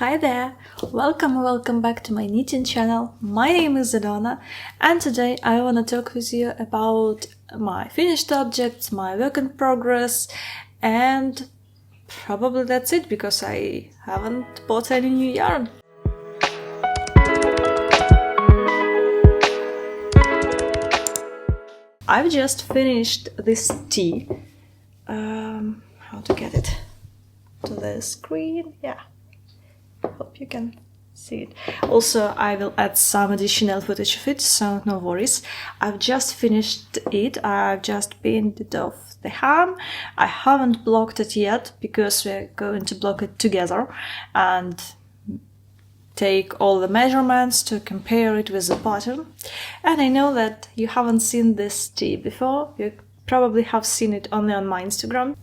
Hi there! Welcome back to my knitting channel. My name is Donna, and today I want to talk with you about my finished objects, my work in progress, and probably that's it because I haven't bought any new yarn. I've just finished this tee. How to get it to the screen? Yeah. Hope you can see it. Also, I will add some additional footage of it, so no worries. I've just finished it. I've just painted off the hem. I haven't blocked it yet because we're going to block it together and take all the measurements to compare it with the pattern. And I know that you haven't seen this tee before. You probably have seen it only on my Instagram.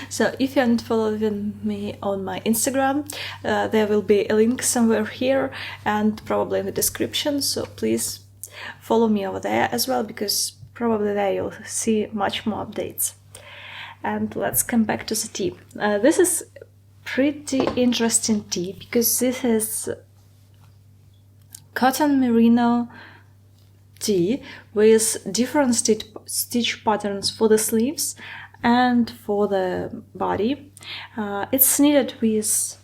So if you aren't following me on my Instagram, there will be a link somewhere here and probably in the description. So please follow me over there as well, because probably there you'll see much more updates. And let's come back to the tee. This is pretty interesting tee because this is cotton merino tee with different stitch patterns for the sleeves and for the body. It's knitted with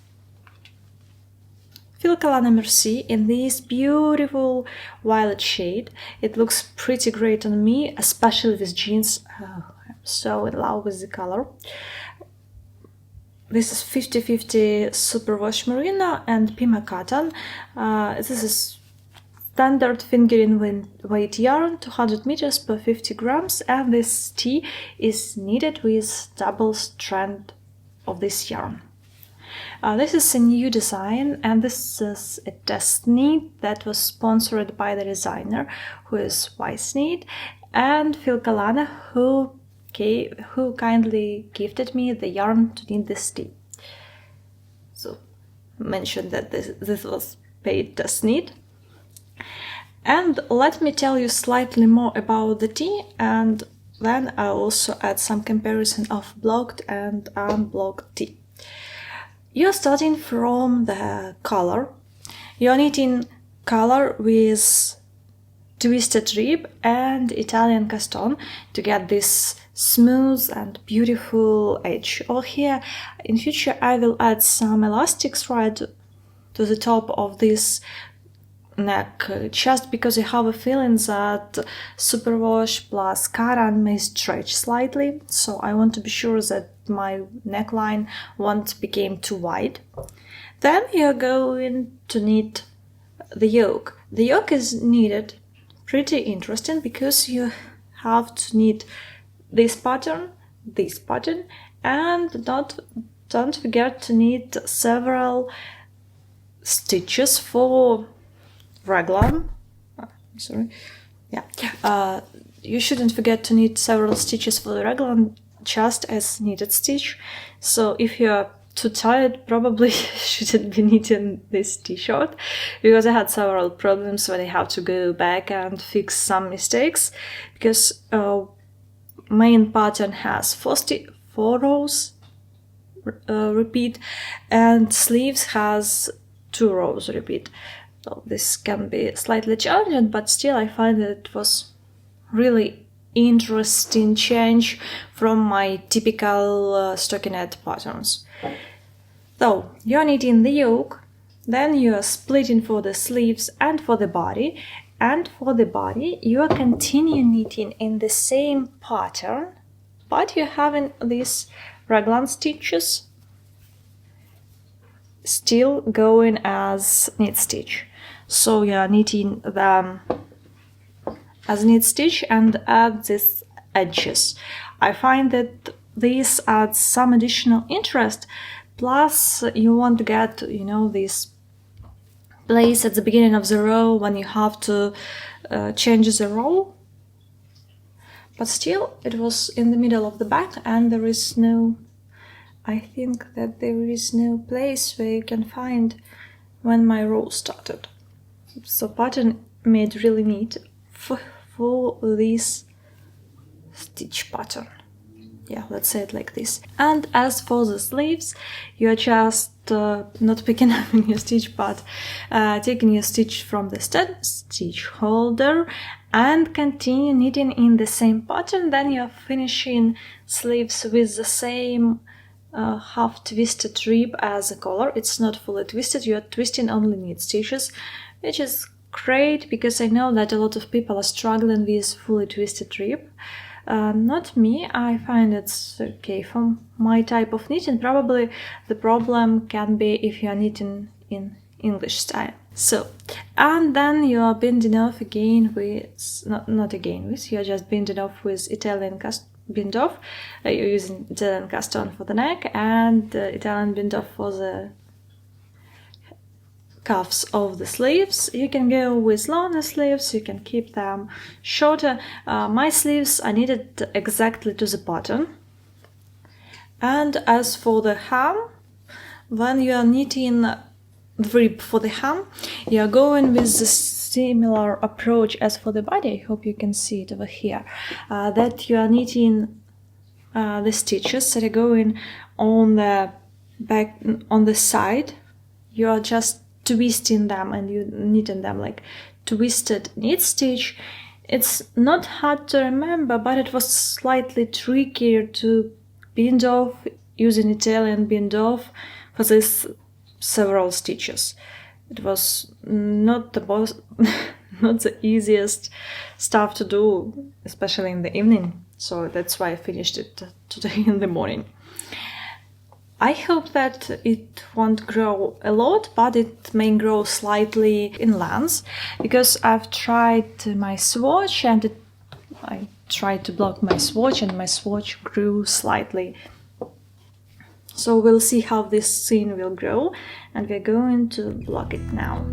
Mici in this beautiful violet shade. It looks pretty great on me, especially with jeans. Oh, I'm so in love with the color. This is 50-50 superwash merino and Pima cotton. This is standard fingering weight yarn, 200 meters per 50 grams, and this tee is knitted with double strand of this yarn. This is a new design, and this is a test knit that was sponsored by the designer, who is Wise Knit, and Phil Kalana, who kindly gifted me the yarn to knit this tee. So mention that this was paid test knit. And let me tell you slightly more about the tee, and then I'll also add some comparison of blocked and unblocked tee. You're starting from the collar. You're knitting collar with twisted rib and Italian cast on to get this smooth and beautiful edge. Over here, in future, I will add some elastics right to the top of this neck, just because I have a feeling that superwash plus Garn may stretch slightly, so I want to be sure that my neckline won't become too wide. Then you're going to knit the yoke. The yoke is knitted pretty interesting because you have to knit this pattern, and don't forget to knit several stitches for raglan. You shouldn't forget to knit several stitches for the raglan, just as knitted stitch. So if you're too tired, probably shouldn't be knitting this t-shirt, because I had several problems when I have to go back and fix some mistakes, because main pattern has 4 rows repeat, and sleeves has 2 rows repeat. So this can be slightly challenging, but still I find that it was really interesting change from my typical stockinette patterns. So you're knitting the yoke, then you're splitting for the sleeves and for the body, and for the body you are continuing knitting in the same pattern, but you're having these raglan stitches still going as knit stitch. So you're knitting them as knit stitch and add these edges. I find that this adds some additional interest, plus you want to get, this place at the beginning of the row when you have to change the row. But still, it was in the middle of the back, and I think that there is no place where you can find when my row started. So pattern made really neat for this stitch pattern. yeah, let's say it like this. And as for the sleeves, you're just not picking up a new stitch, but taking your stitch from the stitch holder and continue knitting in the same pattern. Then you're finishing sleeves with the same half twisted rib as a collar. It's not fully twisted, you're twisting only knit stitches, which is great because I know that a lot of people are struggling with fully twisted rib. Not me, I find it's okay for my type of knitting. Probably the problem can be if you are knitting in English style. So, and then you are binding off again with, not again with, you are just binding off with Italian bind off. You're using Italian cast on for the neck and Italian bind off for the cuffs of the sleeves. You can go with longer sleeves, you can keep them shorter. My sleeves are knitted exactly to the pattern. And as for the hem, when you are knitting the rib for the hem, you are going with the similar approach as for the body. I hope you can see it over here. That you are knitting the stitches that are going on the back, on the side. You are just twisting them and you knitting them like twisted knit stitch. It's not hard to remember, but it was slightly trickier to bind off using Italian bind off for this several stitches. It was not the not the easiest stuff to do, especially in the evening. So that's why I finished it today in the morning. I hope that it won't grow a lot, but it may grow slightly in length, because I've tried my swatch and I tried to block my swatch and my swatch grew slightly. So we'll see how this scene will grow, and we're going to block it now.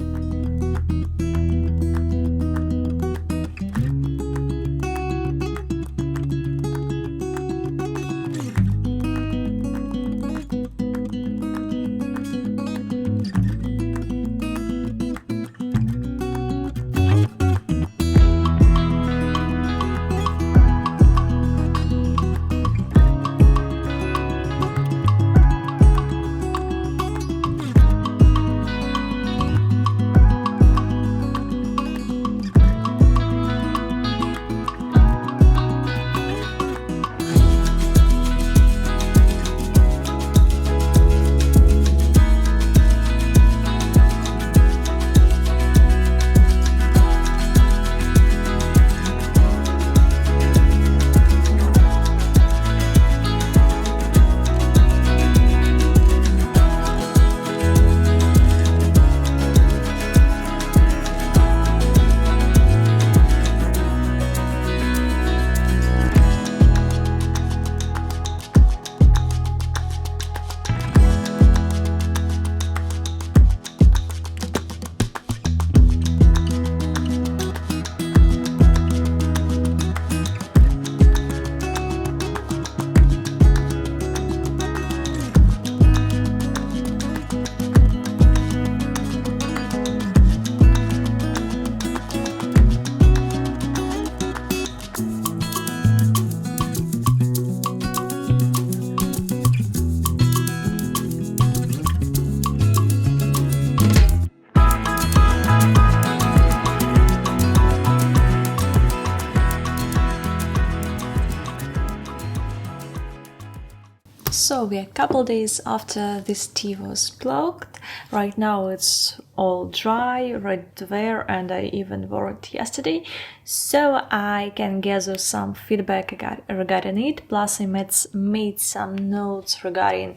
So we're a couple days after this tea was blocked. Right now it's all dry, ready to wear, and I even wore it yesterday. So I can gather some feedback regarding it. Plus I made some notes regarding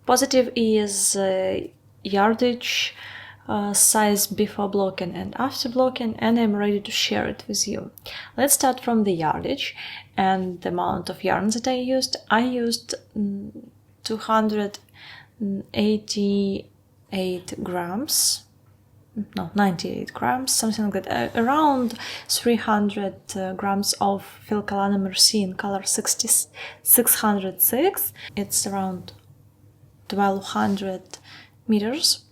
positive is yardage, size before blocking and after blocking, and I'm ready to share it with you. Let's start from the yardage and the amount of yarn that I used. I used 288 grams, no, 98 grams, something like that, around 300 grams of Filcalana Mercy in color 606. It's around 1200 meters.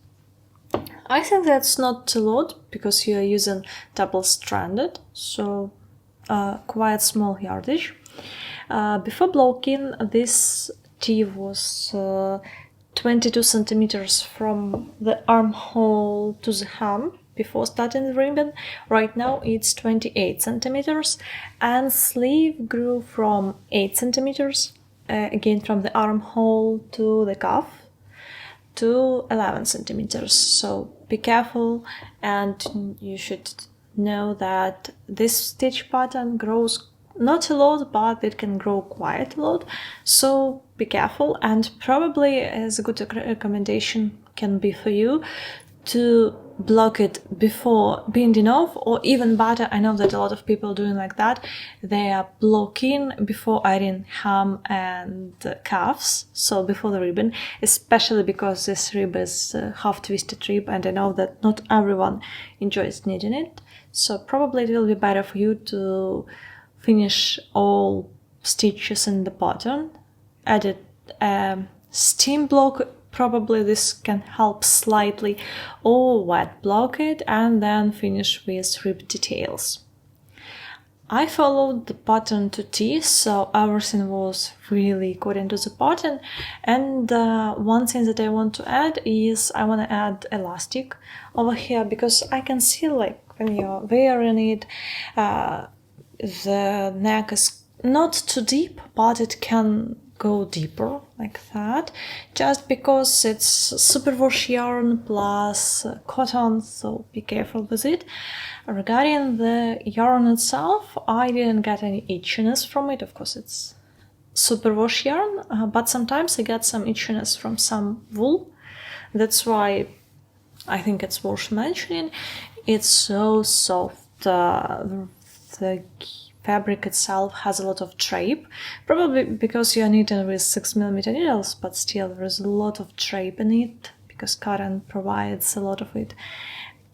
I think that's not a lot because you are using double-stranded, so quite small yardage. Before blocking, this tee was 22 centimeters from the armhole to the hem before starting the ribbon. Right now it's 28 centimeters, and sleeve grew from 8 centimeters, again from the armhole to the cuff, to 11 centimeters. So be careful, and you should know that this stitch pattern grows not a lot, but it can grow quite a lot, so be careful. And probably as a good recommendation can be for you to block it before binding off, or even better, I know that a lot of people doing like that, they are blocking before ironing hem and cuffs, so before the ribbon, especially because this rib is half twisted rib, and I know that not everyone enjoys knitting it, so probably it will be better for you to finish all stitches in the pattern, add a steam block, probably this can help slightly, or wet block it, and then finish with rib details. I followed the pattern to T, so everything was really according to the pattern. And one thing that I want to add is I want to add elastic over here, because I can see, like, when you're wearing it, the neck is not too deep, but it can go deeper like that, just because it's superwash yarn plus cotton, so be careful with it. Regarding the yarn itself, I didn't get any itchiness from it. Of course, it's superwash yarn, but sometimes I get some itchiness from some wool. That's why I think it's worth mentioning. It's so soft. The fabric itself has a lot of drape, probably because you're knitting with 6mm needles, but still there is a lot of drape in it because cotton provides a lot of it.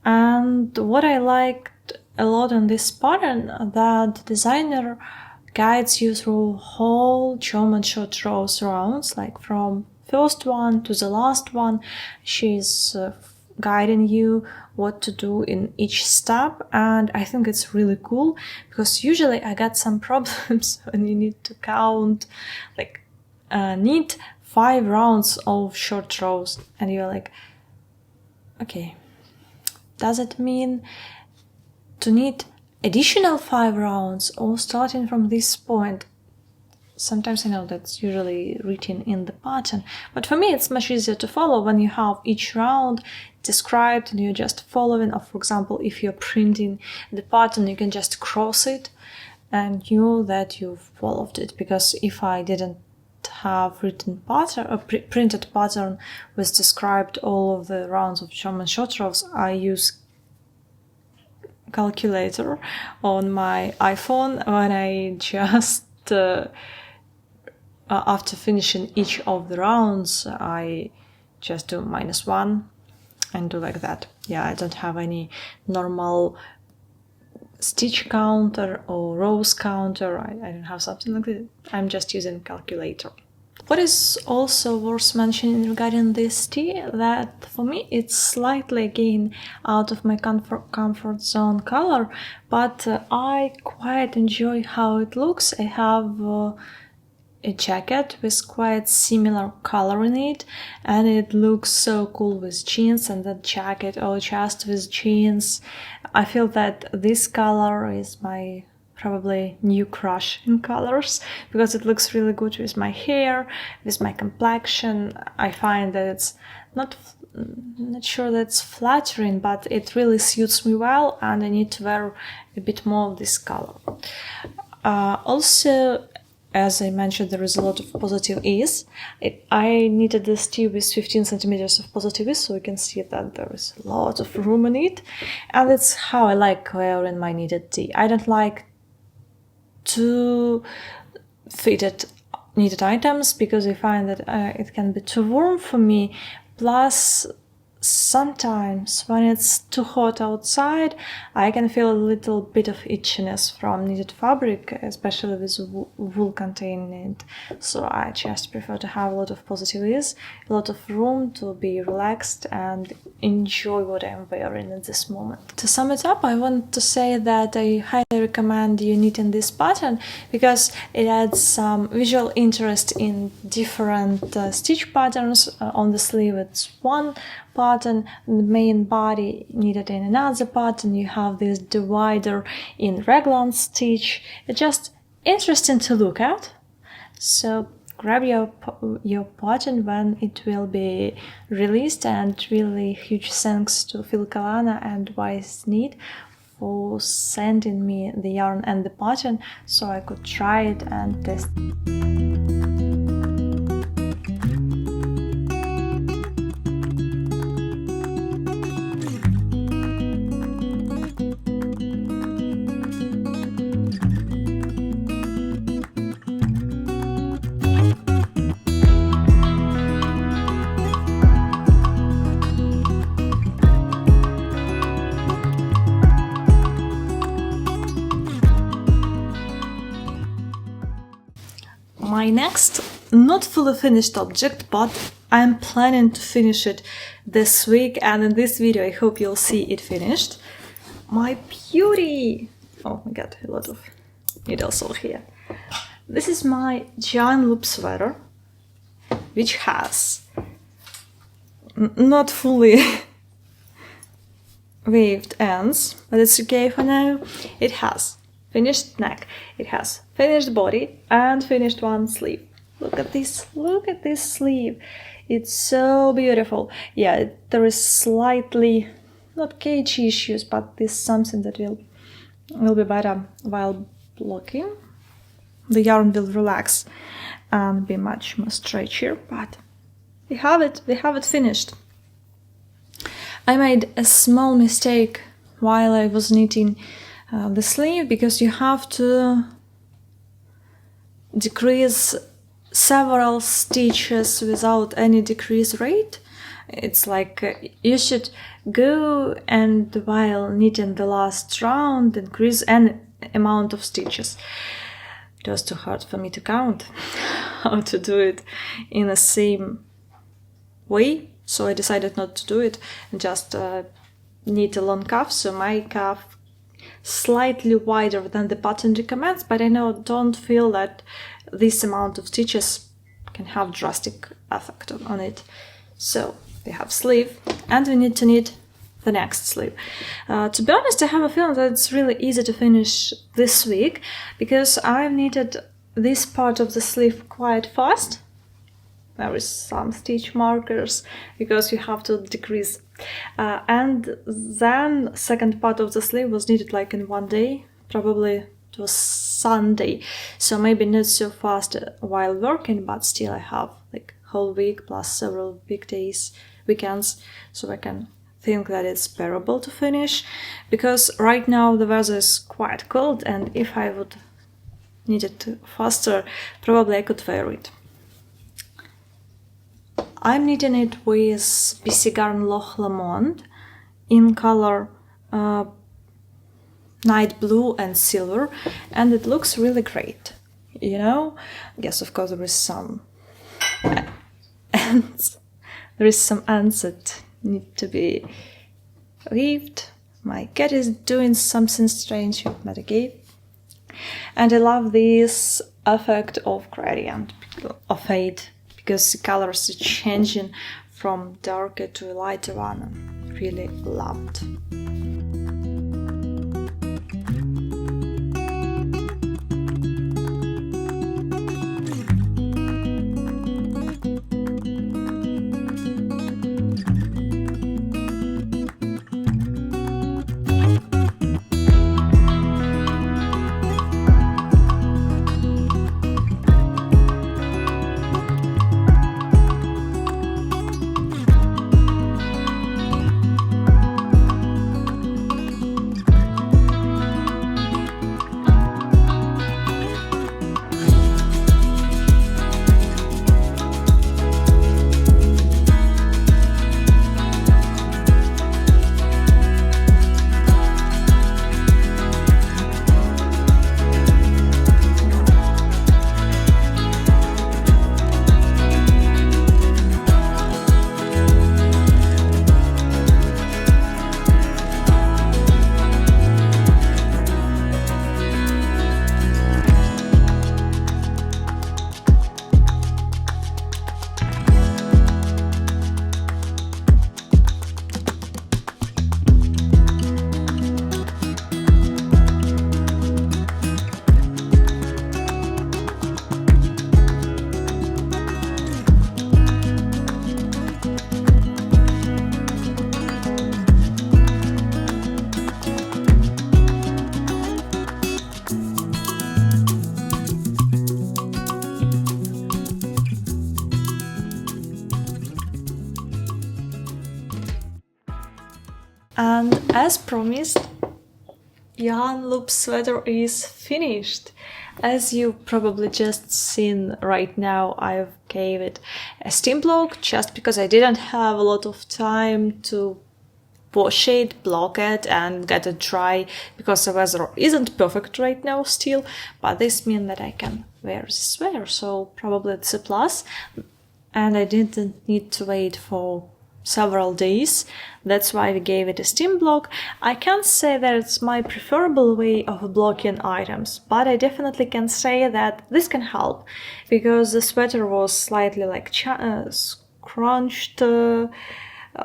And what I liked a lot in this pattern, that the designer guides you through whole German short rounds, like from first one to the last one. She's guiding you what to do in each step, and I think it's really cool, because usually I get some problems when you need to count, like knit 5 rounds of short rows, and you're like, okay, does it mean to knit additional 5 rounds or starting from this point? Sometimes I know that's usually written in the pattern, but for me it's much easier to follow when you have each round described and you're just following. Or for example, if you're printing the pattern, you can just cross it and know that you've followed it. Because if I didn't have written pattern or printed pattern with described all of the rounds of German short rows, I use calculator on my iPhone when I just after finishing each of the rounds, I just do -1 and do like that. Yeah, I don't have any normal stitch counter or rows counter. I don't have something like that. I'm just using calculator. What is also worth mentioning regarding this tee, that for me it's slightly again out of my comfort zone color, but I quite enjoy how it looks. I have a jacket with quite similar color in it, and it looks so cool with jeans, and that jacket or just with jeans. I feel that this color is my probably new crush in colors, because it looks really good with my hair, with my complexion. I find that it's not sure that's flattering, but it really suits me well, and I need to wear a bit more of this color. Also, as I mentioned, there is a lot of positive ease. I knitted this tee with 15 centimeters of positive ease, so you can see that there is a lot of room in it. And that's how I like wearing my knitted tee. I don't like too fitted knitted items, because I find that it can be too warm for me. Plus, sometimes when it's too hot outside, I can feel a little bit of itchiness from knitted fabric, especially with wool containing it. So I just prefer to have a lot of positive ease, a lot of room to be relaxed and enjoy what I'm wearing at this moment. To sum it up, I want to say that I highly recommend you knitting this pattern because it adds some visual interest in different stitch patterns. On the sleeve it's one pattern, the main body knitted in another pattern, you have this divider in raglan stitch. It's just interesting to look at. So grab your pattern when it will be released, and really huge thanks to Phil Kalana and Wise Knit for sending me the yarn and the pattern so I could try it and test it. My next, not fully finished object, but I'm planning to finish it this week, and in this video I hope you'll see it finished. My beauty! Oh my god, a lot of needles over here. This is my giant loop sweater, which has not fully waved ends, but it's okay for now. It has finished neck, it has finished body and finished one sleeve. Look at this sleeve. It's so beautiful. Yeah, there is slightly, not cage issues, but this is something that will be better while blocking. The yarn will relax and be much more stretchier, but we have it finished. I made a small mistake while I was knitting the sleeve, because you have to decrease several stitches without any decrease rate. It's like you should go and while knitting the last round increase any amount of stitches. It was too hard for me to count how to do it in the same way, so I decided not to do it and just knit a long cuff. So my cuff slightly wider than the pattern recommends, but I don't feel that this amount of stitches can have drastic effect on it. So we have sleeve and we need to knit the next sleeve. To be honest, I have a feeling that it's really easy to finish this week because I've knitted this part of the sleeve quite fast. There is some stitch markers because you have to decrease. And then second part of the sleeve was knitted like in one day, probably it was Sunday. So maybe not so fast while working, but still I have like whole week plus several weekends, so I can think that it's bearable to finish. Because right now the weather is quite cold, and if I would knit it faster, probably I could wear it. I'm knitting it with BC Garn Loch Lomond in color night blue and silver, and it looks really great, you know. Yes, of course there is some ends. There is some ends that need to be weaved. My cat is doing something strange with my cape, and I love this effect of gradient of fade, because the colors are changing from darker to a lighter one. I really loved. And as promised, Johanne loop sweater is finished. As you probably just seen right now, I gave it a steam block just because I didn't have a lot of time to wash it, block it, and get it dry because the weather isn't perfect right now still, but this means that I can wear this sweater, so probably it's a plus. And I didn't need to wait for several days. That's why we gave it a steam block. I can't say that it's my preferable way of blocking items, but I definitely can say that this can help because the sweater was slightly like scrunched,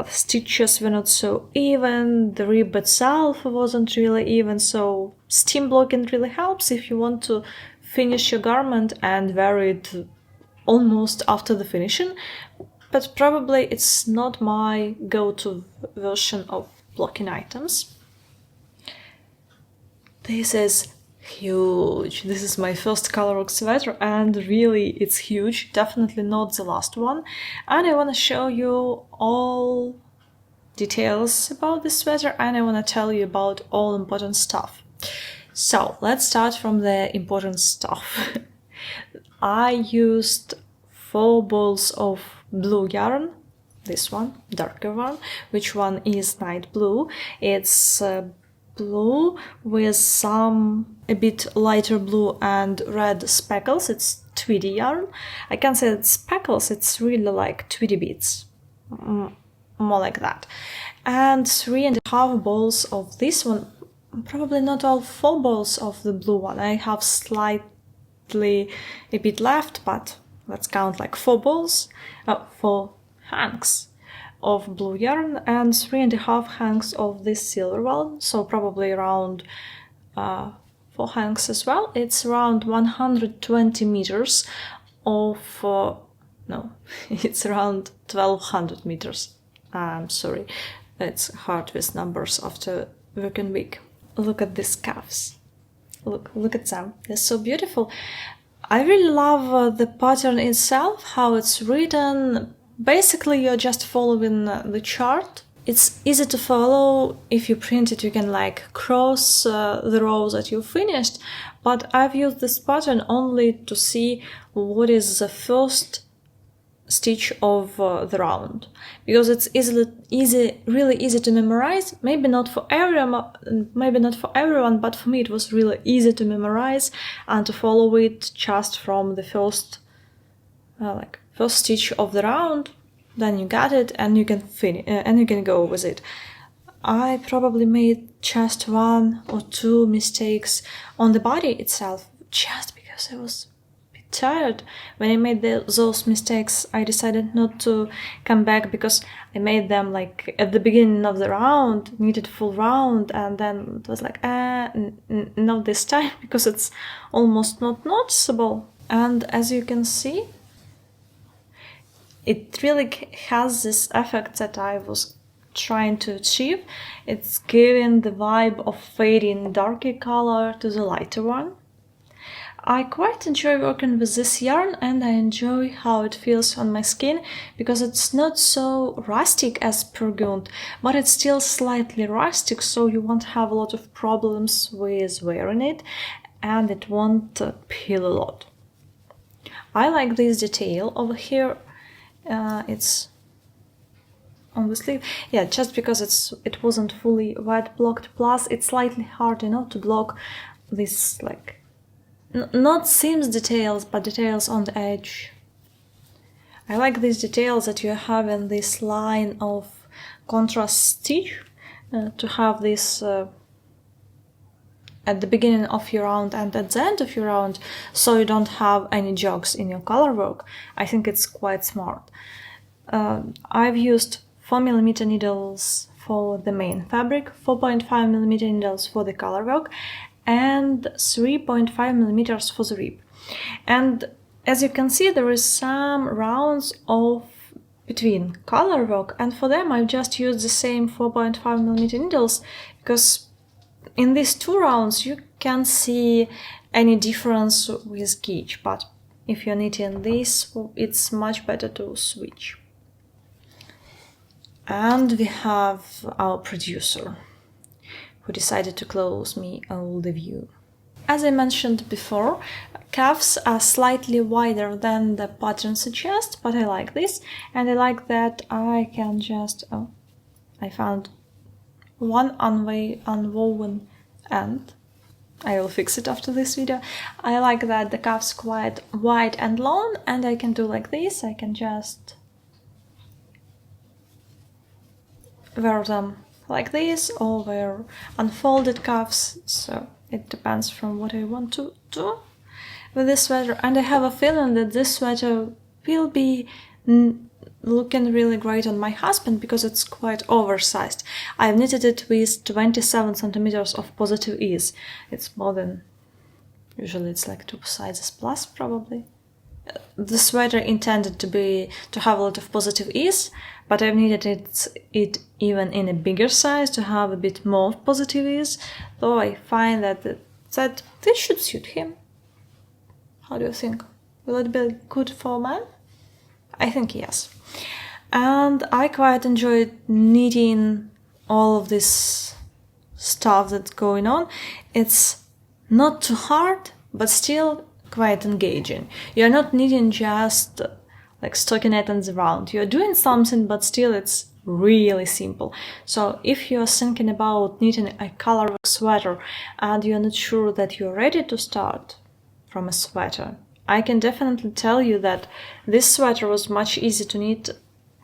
stitches were not so even, the rib itself wasn't really even, so steam blocking really helps if you want to finish your garment and wear it almost after the finishing, but probably it's not my go-to version of blocking items. This is huge. This is my first colorwork sweater and really it's huge, definitely not the last one. And I want to show you all details about this sweater and I want to tell you about all important stuff. So let's start from the important stuff. I used 4 balls of blue yarn, this one, darker one, which one is night blue. It's blue with some a bit lighter blue and red speckles. It's tweedy yarn. I can't say it's speckles, it's really like tweedy beads, more like that. And 3.5 balls of this one, probably not all 4 balls of the blue one. I have slightly a bit left, but let's count like 4 balls, 4 hanks of blue yarn and 3.5 hanks of this silver one, so probably around 4 hanks as well. It's around 120 meters of, no, it's around 1200 meters. I'm sorry, it's hard with numbers after working week. Look at these cuffs. Look at them. They're so beautiful. I really love the pattern itself, how it's written. Basically, you're just following the chart. It's easy to follow. If you print it, you can like cross the rows that you finished. But I've used this pattern only to see what is the first stitch of the round, because it's really easy to memorize. Maybe not for everyone, but for me it was really easy to memorize and to follow it just from the first stitch of the round. Then you got it and you can finish and you can go with it. I probably made just 1 or 2 mistakes on the body itself, just because I was tired. When I made those mistakes, I decided not to come back because I made them like at the beginning of the round, needed full round, and then it was like, not this time, because it's almost not noticeable. And as you can see, it really has this effect that I was trying to achieve. It's giving the vibe of fading darker color to the lighter one. I quite enjoy working with this yarn and I enjoy how it feels on my skin because it's not so rustic as Burgund, but it's still slightly rustic, so you won't have a lot of problems with wearing it and it won't peel a lot. I like this detail over here. It's on the sleeve, yeah, just because it wasn't fully wet blocked, plus it's slightly hard, to block this like not seams details, but details on the edge. I like these details that you have in this line of contrast stitch, to have this at the beginning of your round and at the end of your round, so you don't have any jogs in your color work. I think it's quite smart. I've used 4mm needles for the main fabric, 4.5mm needles for the color work, and 3.5mm for the rib. And as you can see, there is some rounds of between color work, and for them I've just used the same 4.5mm needles, because in these 2 rounds you can't see any difference with gauge, but if you're knitting this, it's much better to switch. And we have our producer, who decided to close me all the view. As I mentioned before, cuffs are slightly wider than the pattern suggests, but I like this, and I like that I can just... oh, I found one unwoven end. I will fix it after this video. I like that the cuffs quite wide and long, and I can do like this. I can just wear them like this, or wear unfolded cuffs, so it depends from what I want to do with this sweater. And I have a feeling that this sweater will be looking really great on my husband because it's quite oversized. I've knitted it with 27 centimeters of positive ease. It's more than... usually it's like 2 sizes plus, probably. The sweater intended to have a lot of positive ease, but I've knitted it even in a bigger size to have a bit more positive ease, though I find that this should suit him. How do you think? Will it be good for a man? I think yes. And I quite enjoyed knitting all of this stuff that's going on. It's not too hard, but still quite engaging. You're not knitting just like stockinettes around. You're doing something, but still it's really simple. So if you're thinking about knitting a colorwork sweater and you're not sure that you're ready to start from a sweater, I can definitely tell you that this sweater was much easier to knit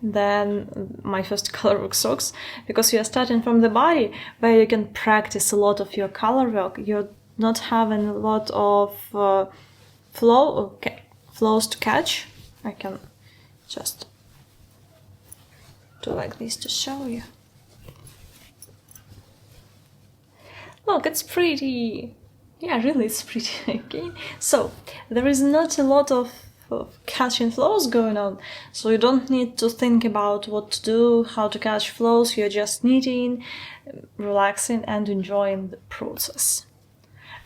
than my first colorwork socks, because you're starting from the body where you can practice a lot of your colorwork. You're not having a lot of flows to catch. I can just do like this to show you. Look, it's pretty. Yeah, really, it's pretty. Okay, so there is not a lot of catching flows going on, so you don't need to think about what to do, how to catch flows. You're just knitting, relaxing, and enjoying the process.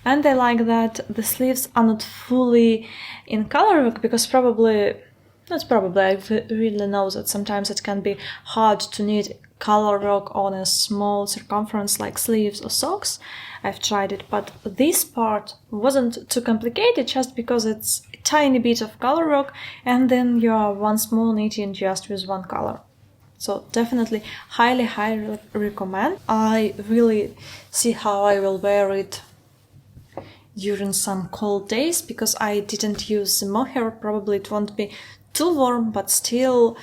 And I like that the sleeves are not fully in colorwork, because I really know that sometimes it can be hard to knit colorwork on a small circumference like sleeves or socks. I've tried it, but this part wasn't too complicated just because it's a tiny bit of colorwork, and then you are once more knitting just with one color. So definitely highly recommend. I really see how I will wear it during some cold days, because I didn't use the mohair. Probably it won't be too warm, but still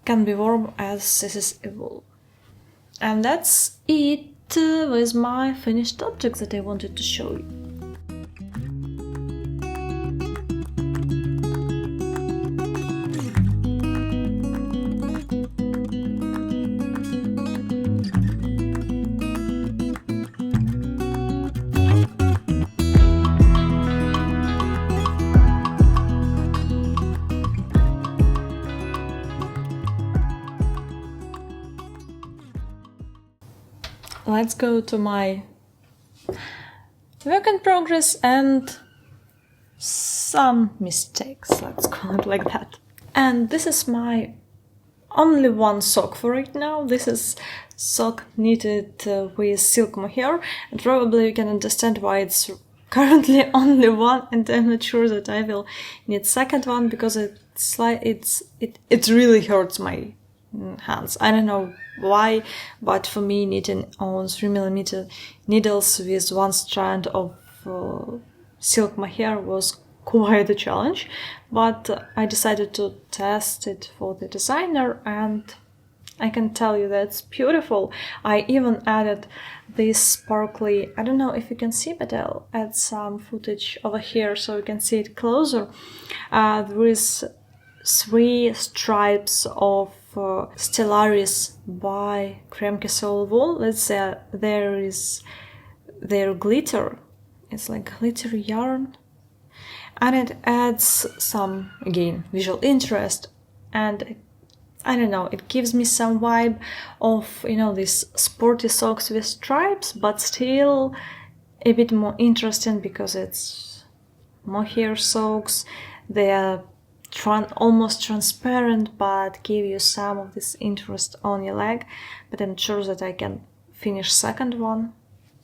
can be warm as this is a wool. And that's it with my finished object that I wanted to show you. Let's go to my work in progress and some mistakes, let's call it like that. And this is my only one sock for right now. This is sock knitted with silk mohair, and probably you can understand why it's currently only one, and I'm not sure that I will knit second one, because it really hurts my hands. I don't know why, but for me knitting on 3mm needles with one strand of silk mohair was quite a challenge, but I decided to test it for the designer, and I can tell you that it's beautiful. I even added this sparkly, I don't know if you can see, but I'll add some footage over here so you can see it closer. There is 3 stripes of Stellaris by Kremke Soul Wool. Let's say there is their glitter. It's like glittery yarn, and it adds some, again, visual interest, and I don't know, it gives me some vibe of, you know, these sporty socks with stripes, but still a bit more interesting because it's mohair socks. They are almost transparent, but give you some of this interest on your leg. But I'm sure that I can finish second one.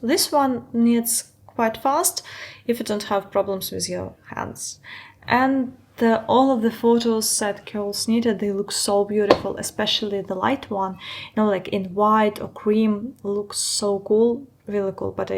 This one needs quite fast if you don't have problems with your hands. And all of the photos that girls needed, they look so beautiful, especially the light one, like in white or cream, looks so cool, really cool. But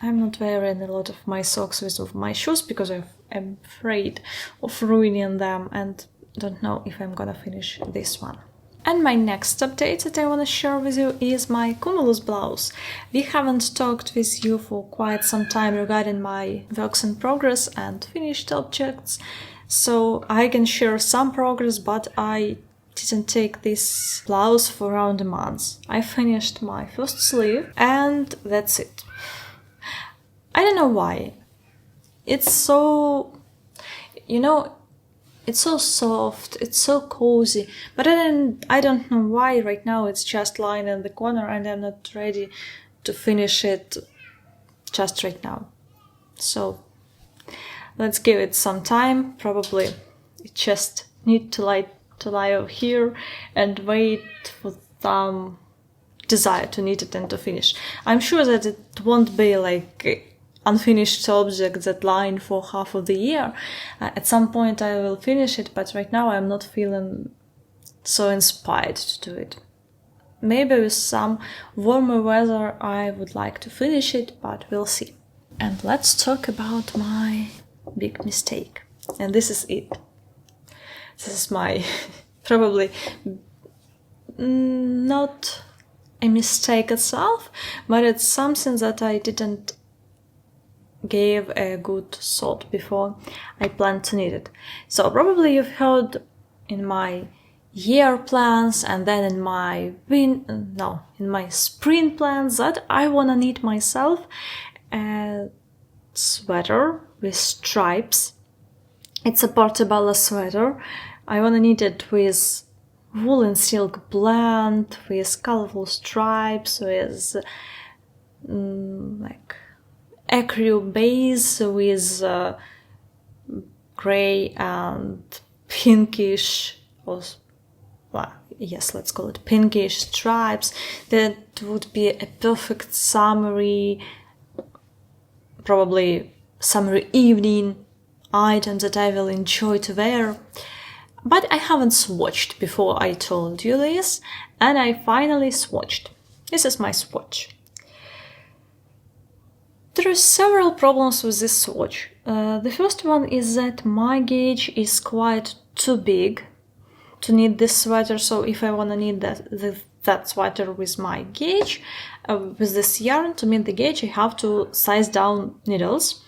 I'm not wearing a lot of my socks with my shoes because I'm afraid of ruining them and don't know if I'm gonna finish this one. And my next update that I want to share with you is my Kumulus blouse. We haven't talked with you for quite some time regarding my works in progress and finished objects, so I can share some progress, but I didn't take this blouse for around a month. I finished my first sleeve and that's it. I don't know why. It's so, it's so soft, it's so cozy, but I don't know why right now it's just lying in the corner and I'm not ready to finish it just right now. So let's give it some time. Probably it just need to lie over here and wait for some desire to knit it and to finish. I'm sure that it won't be like unfinished object that line for half of the year. At some point I will finish it, but right now I'm not feeling so inspired to do it. Maybe with some warmer weather I would like to finish it, but we'll see. And let's talk about my big mistake. And this is it. This is my probably not a mistake itself, but it's something that I didn't gave a good thought before I planned to knit it. So probably you've heard in my year plans and then in my spring plans that I wanna knit myself a sweater with stripes. It's a portobello sweater. I wanna knit it with wool and silk blend, with colorful stripes, with like ecru base with gray and pinkish, let's call it pinkish stripes. That would be a perfect probably summery evening item that I will enjoy to wear. But I haven't swatched before I told you this, and I finally swatched. This is my swatch. There are several problems with this swatch. The first one is that my gauge is quite too big to knit this sweater, so if I want to knit that sweater with my gauge, with this yarn, to meet the gauge I have to size down needles.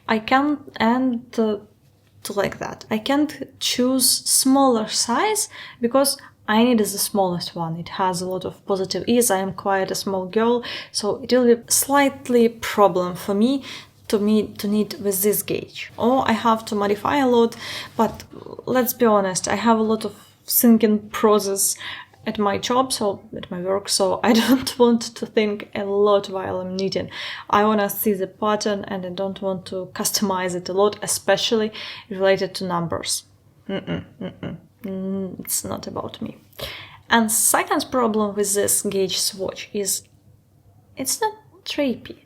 I can't, and to like that, I can't choose smaller size because I need the smallest one. It has a lot of positive ease. I am quite a small girl, so it will be slightly problem for me to knit with this gauge. Or I have to modify a lot, but let's be honest, I have a lot of thinking process at my job, so at my work, so I don't want to think a lot while I'm knitting. I want to see the pattern and I don't want to customize it a lot, especially related to numbers. It's not about me. And second problem with this gauge swatch is it's not drapey.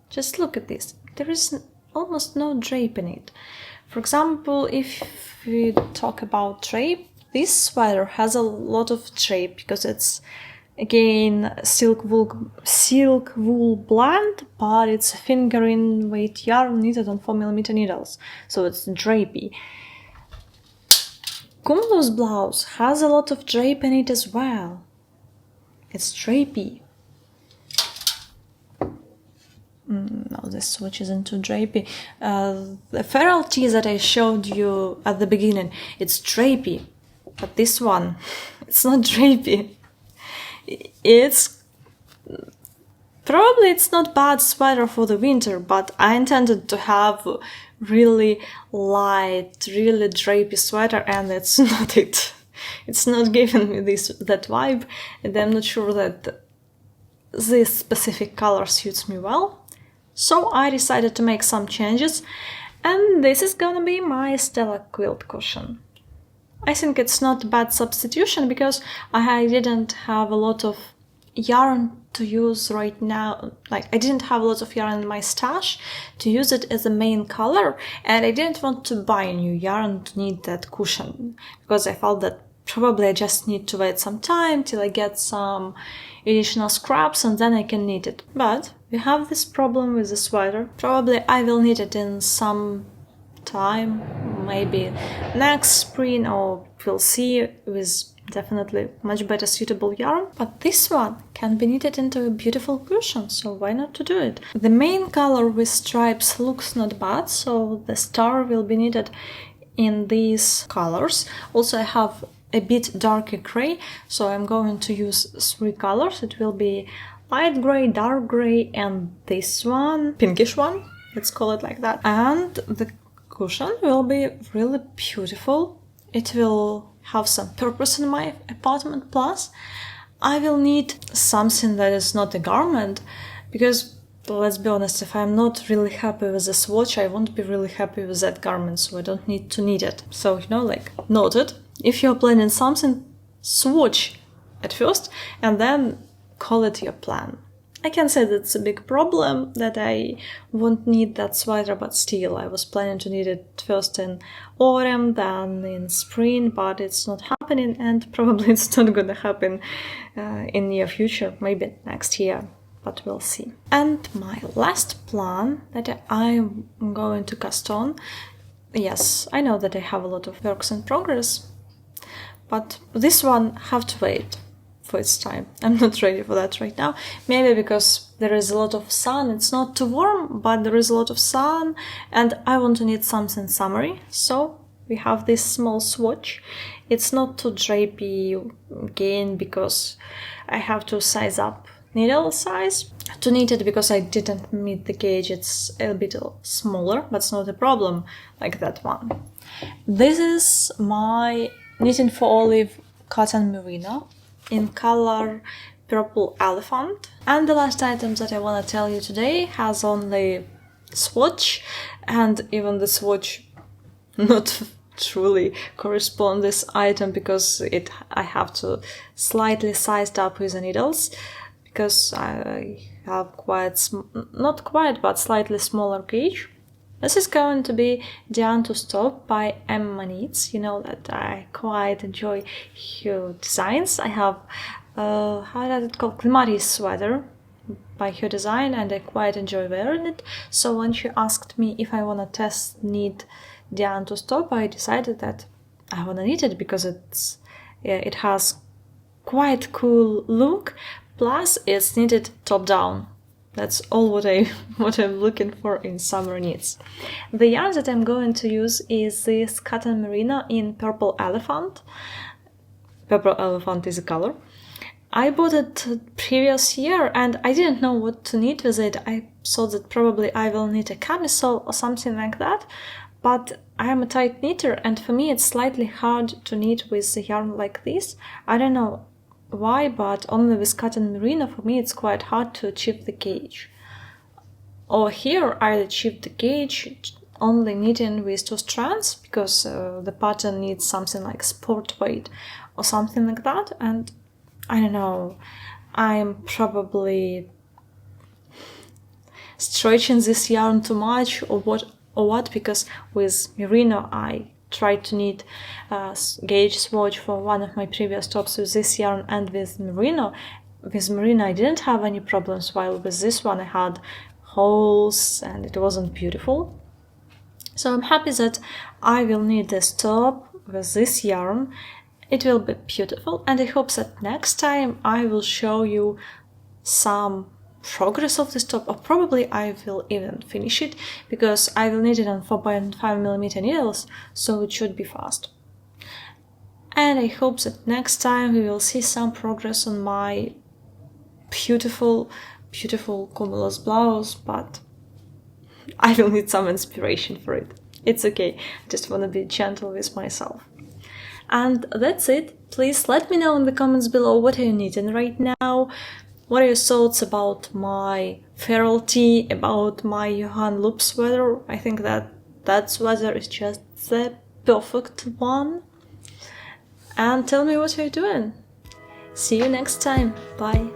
Just look at this. There is almost no drape in it. For example, if we talk about drape, this sweater has a lot of drape because it's again silk wool blend, but it's a fingering weight yarn knitted on 4mm needles, so it's drapey. Kumulus blouse has a lot of drape in it as well. It's drapey. No, this swatch isn't too drapey. The feral tee that I showed you at the beginning, it's drapey. But this one, it's not drapey. It's not bad sweater for the winter, but I intended to have really light, really drapey sweater, and it's not it. It's not giving me that vibe, and I'm not sure that this specific color suits me well. So I decided to make some changes, And this is gonna be my Stella quilt cushion. I think it's not a bad substitution because I didn't have a lot of yarn to use right now. Like, I didn't have a lot of yarn in my stash to use it as a main color, and I didn't want to buy new yarn to need that cushion because I felt that probably I just need to wait some time till I get some additional scraps and then I can knit it. But we have this problem with the sweater. Probably I will knit it in some time, maybe next spring, or we'll see, with definitely much better suitable yarn. But this one can be knitted into a beautiful cushion, so why not to do it? The main color with stripes looks not bad, so the star will be knitted in these colors. Also, I have a bit darker gray, so I'm going to use 3 colors. It will be light gray, dark gray, and this one, pinkish one, let's call it like that. And the cushion will be really beautiful. It will have some purpose in my apartment. Plus, I will need something that is not a garment, because let's be honest, if I'm not really happy with the swatch, I won't be really happy with that garment, so I don't need to knit it. So, like, noted. If you're planning something, swatch at first and then call it your plan. I can say that's a big problem, that I won't need that sweater, but still, I was planning to knit it first in autumn, then in spring, but it's not happening, and probably it's not gonna happen in near future, maybe next year, but we'll see. And my last plan that I'm going to cast on, yes, I know that I have a lot of works in progress, but this one have to wait for its time. I'm not ready for that right now. Maybe because there is a lot of sun. It's not too warm, but there is a lot of sun, and I want to knit something summery. So we have this small swatch. It's not too drapey again because I have to size up needle size to knit it, because I didn't meet the gauge. It's a bit smaller, but it's not a problem like that one. This is my Knitting for Olive cotton merino in color Purple Elephant. And the last item that I want to tell you today has only swatch, and even the swatch not truly correspond this item, because I have to slightly sized up with the needles, because I have not quite, but slightly smaller gauge. This is going to be Dianthus top by Emma Knits. You know that I quite enjoy her designs. I have, how does it called? Climacus sweater by her design, and I quite enjoy wearing it. So when she asked me if I want to test knit Dianthus top, I decided that I want to knit it because it has quite cool look. Plus, it's knitted top down. That's all what I'm looking for in summer knits. The yarn that I'm going to use is this cotton merino in Purple Elephant. Purple Elephant is a color. I bought it previous year and I didn't know what to knit with it. I thought that probably I will knit a camisole or something like that, but I am a tight knitter, and for me it's slightly hard to knit with the yarn like this. I don't know why, but only with cotton merino for me it's quite hard to achieve the gauge. Over here I achieved the gauge only knitting with 2 strands, because the pattern needs something like sport weight or something like that, and I don't know, I'm probably stretching this yarn too much or what, because with merino I tried to knit gauge swatch for one of my previous tops with this yarn and with merino. With merino I didn't have any problems, while with this one I had holes and it wasn't beautiful. So I'm happy that I will knit this top with this yarn. It will be beautiful, and I hope that next time I will show you some progress of this top, or probably I will even finish it, because I will knit it on 4.5mm needles, so it should be fast. And I hope that next time we will see some progress on my beautiful Kumulus blouse, but I will need some inspiration for it. It's okay, I just want to be gentle with myself. And that's it. Please let me know in the comments below what are you knitting right now. What are your thoughts about my feral tee, about my Johanne loop sweater? I think that that sweater is just the perfect one. And tell me what you're doing. See you next time. Bye.